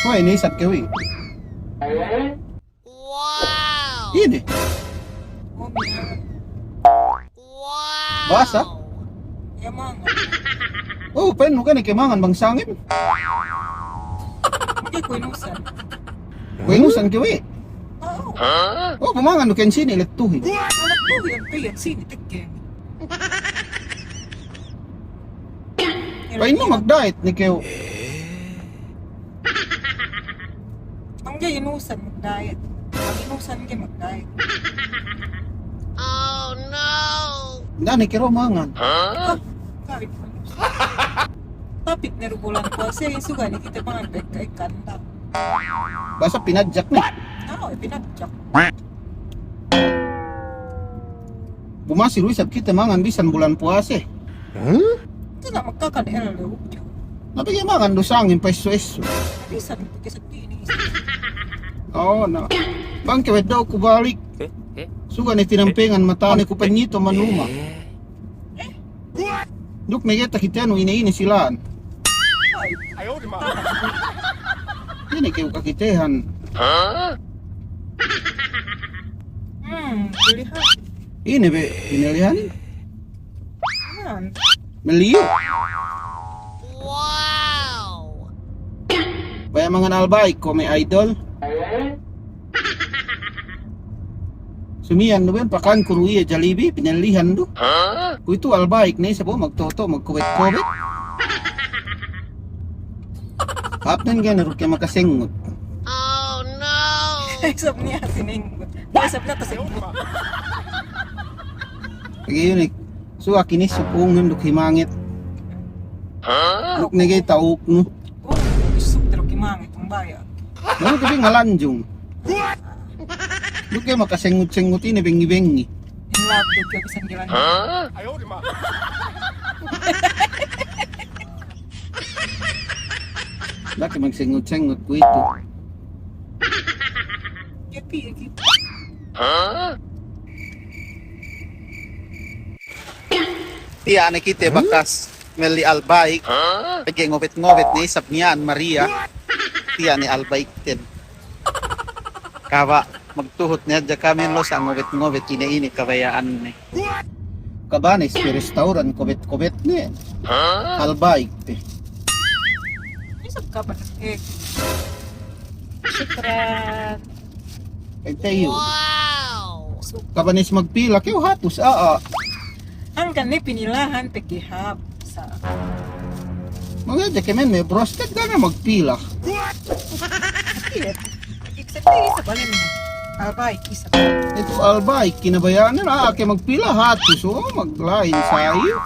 Hoy, naisap kayo eh. Wow! Ini, Oh, bilang. Wow! basa. Yamang. Oh, pen mo ka ni kimangan bang sangin. Hindi ko inusan. Kuingusan kayo eh. Oo. Oh, pumangan no ken sini lettuhin. Anak ko, yan piyat. Sini, tigyan. Pain mo mag-diet ni kayo. Ang diya inusan, mag-diet. Ang inusan kayo, mag-diet. Oh no! Dani kayo mangan. Ah, kahit mo. Tapit na rubulan ko. Siya yung suga, ni kita mga bek kay kanta. Basta pinadjak na. Oo, ipinadyak. Bumasi Luis at kita mangan bisan bulan puasa. Ito na, magkakadera loob niyo. Napigyan mangan do sangin pa iso-iso. Alisan, kasi tinis. Oo na. Bang kawet daw ko balik. Suga ni tinampengan mata ni ko panito manuma. Duk may kita kita no ini silaan. Ini kayo kakitehan. Pilihan. Ini be, pinilihan. Yan. Meliyo. Wow! Baya mga nalbay ko may idol. Sumiyan no ben pakan ko ruya jalibi pinilihan do. Ku itu albaik ni sabo magtoto magkuwet-kuwet. Kapten gan ro kay makasengot. Oh no! Isap niya, sininggot. Isap na, tas sininggot. Lagi yun eh. So akinis supungin duk himangit. Duk nagay tauk no. Oh, isap pero kimangit ang bayan. Ano kabi ngalanjong. Duk kay makasengot-sengot ini bengi-bengi. In love, doon kayo isang gilan. Daki magsengot-sengot ko ito. Yapi, yapi. Iya nakita bakas meli albaik. Pagay ngobet-ngobet ni isap niyan Maria. Iya ni albaik din. Kawa magtuhot niya dya kami lo sa ngobet-ngobet ini kabayaan ni. Kabanes sa restaurant kobet-kobet ni. Albaik te. Isap ka ba ng egg? Sutran. Kay tayo. Wow! So, Kabanes magpila kayo hatos ang ganit pinilahan, pagihap sa... Mga dya kami may brosted ka na magpila. Pilit. Exactly, isa balin mo. Abay, isa pa. Ito albaik kinabayaan na kay magpila hatos maglain sa iyo.